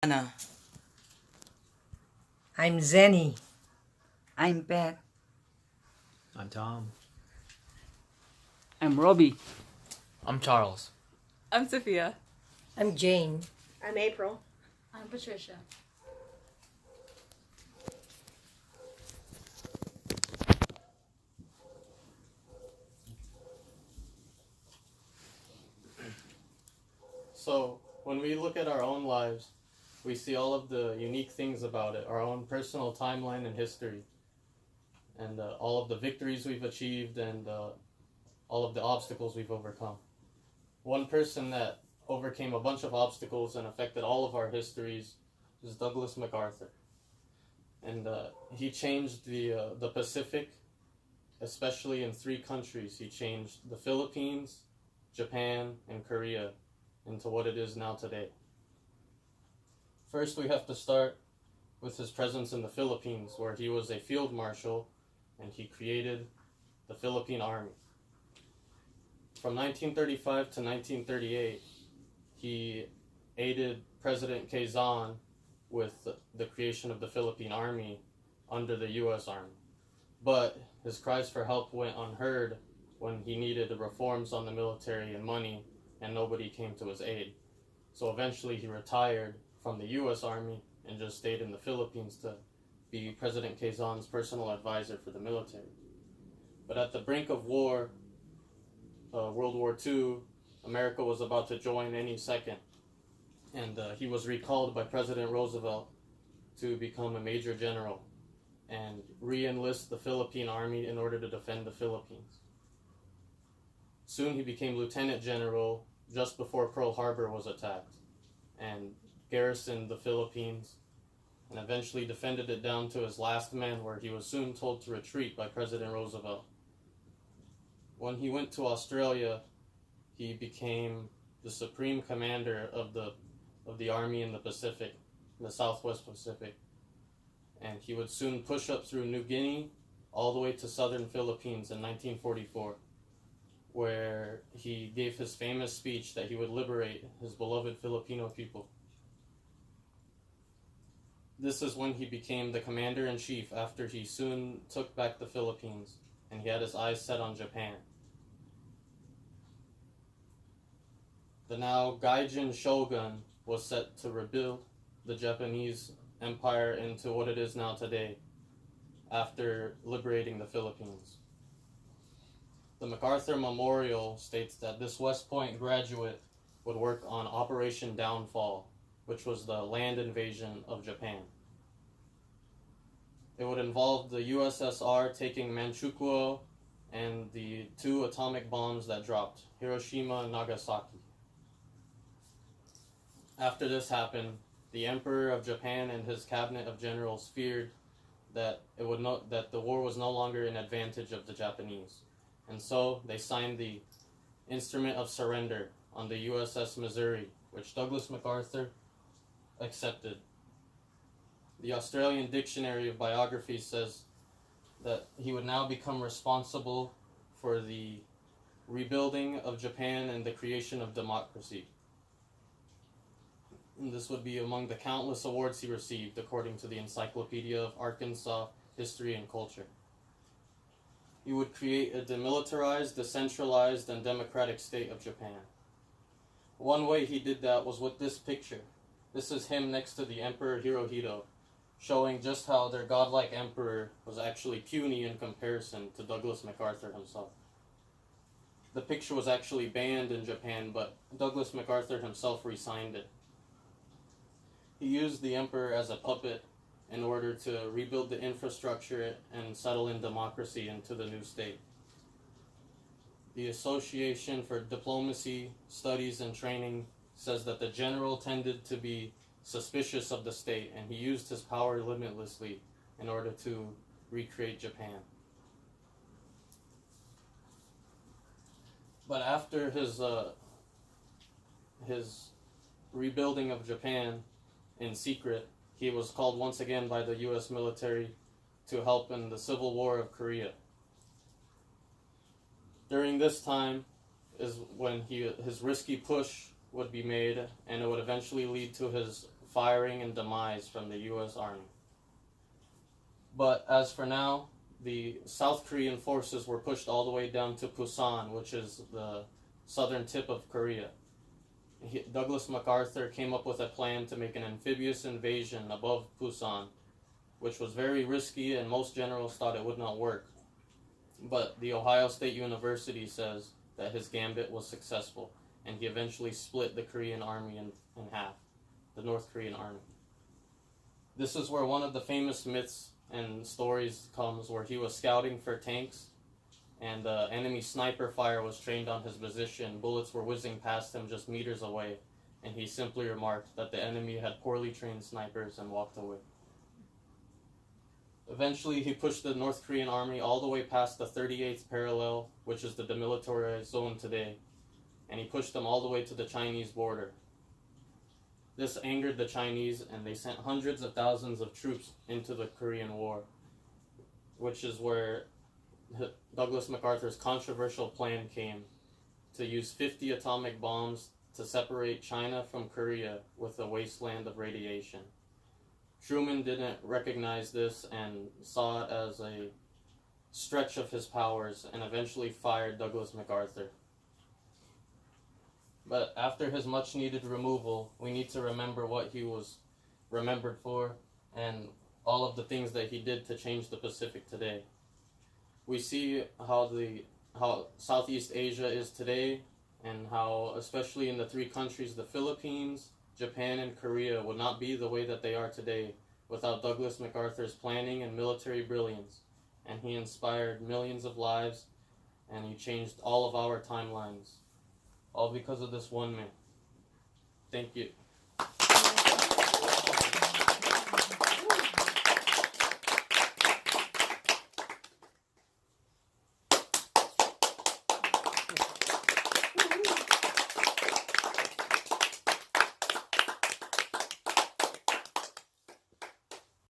Lana. I'm Zeny. I'm Peth. I'm Tom. I'm Robbie. I'm Charles. I'm Sophia. I'm Jane. I'm April. I'm Patricia. So, when we look at our own lives, we see all of the unique things about it, our own personal timeline and history, and all of the victories we've achieved and all of the obstacles we've overcome. One person that overcame a bunch of obstacles and affected all of our histories is Douglas MacArthur. And he changed the Pacific, especially in 3 countries. He changed the Philippines, Japan, and Korea into what it is now today. First, we have to start with his presence in the Philippines, where he was a field marshal and he created the Philippine Army. From 1935 to 1938, he aided President Quezon with the creation of the Philippine Army under the U.S. Army. But his cries for help went unheard when he needed reforms on the military and money, and nobody came to his aid. So eventually he retired from the U.S. Army and just stayed in the Philippines to be President Quezon's personal advisor for the military. But at the brink of war, World War II, America was about to join any second. And he was recalled by President Roosevelt to become a major general and re-enlist the Philippine Army in order to defend the Philippines. Soon he became lieutenant general just before Pearl Harbor was attacked and garrisoned the Philippines and eventually defended it down to his last man, where he was soon told to retreat by President Roosevelt. When he went to Australia, he became the supreme commander of the army in the Pacific, the Southwest Pacific. And he would soon push up through New Guinea all the way to southern Philippines in 1944, where he gave his famous speech that he would liberate his beloved Filipino people. This is when he became the commander-in-chief after he soon took back the Philippines, and he had his eyes set on Japan. The now Gaijin shogun was set to rebuild the Japanese empire into what it is now today, after liberating the Philippines. The MacArthur Memorial states that this West Point graduate would work on Operation Downfall, which was the land invasion of Japan. It would involve the USSR taking Manchukuo and the 2 atomic bombs that dropped, Hiroshima and Nagasaki. After this happened, the Emperor of Japan and his cabinet of generals feared that that the war was no longer an advantage of the Japanese. And so they signed the Instrument of Surrender on the USS Missouri, which Douglas MacArthur accepted. The Australian Dictionary of Biography says that he would now become responsible for the rebuilding of Japan and the creation of democracy. And this would be among the countless awards he received, according to the Encyclopedia of Arkansas History and Culture. He would create a demilitarized, decentralized, and democratic state of Japan. One way he did that was with this picture. This is him next to the Emperor Hirohito, showing just how their godlike emperor was actually puny in comparison to Douglas MacArthur himself. The picture was actually banned in Japan, but Douglas MacArthur himself re-signed it. He used the emperor as a puppet in order to rebuild the infrastructure and settle in democracy into the new state. The Association for Diplomacy, Studies, and Training says that the general tended to be suspicious of the state, and he used his power limitlessly in order to recreate Japan. But after his rebuilding of Japan in secret, he was called once again by the U.S. military to help in the Civil War of Korea. During this time is when his risky push would be made, and it would eventually lead to his firing and demise from the U.S. Army. But as for now, the South Korean forces were pushed all the way down to Busan, which is the southern tip of Korea. Douglas MacArthur came up with a plan to make an amphibious invasion above Busan, which was very risky and most generals thought it would not work. But the Ohio State University says that his gambit was successful, and he eventually split the Korean army in half, the North Korean army. This is where one of the famous myths and stories comes, where he was scouting for tanks, and the enemy sniper fire was trained on his position. Bullets were whizzing past him just meters away, and he simply remarked that the enemy had poorly trained snipers and walked away. Eventually, he pushed the North Korean army all the way past the 38th parallel, which is the demilitarized zone today, and he pushed them all the way to the Chinese border. This angered the Chinese, and they sent hundreds of thousands of troops into the Korean War, which is where Douglas MacArthur's controversial plan came, to use 50 atomic bombs to separate China from Korea with a wasteland of radiation. Truman didn't recognize this and saw it as a stretch of his powers and eventually fired Douglas MacArthur. But after his much needed removal, we need to remember what he was remembered for and all of the things that he did to change the Pacific today. We see how Southeast Asia is today, and how, especially in the three countries, the Philippines, Japan, and Korea, would not be the way that they are today without Douglas MacArthur's planning and military brilliance. And he inspired millions of lives, and he changed all of our timelines, all because of this one man. Thank you.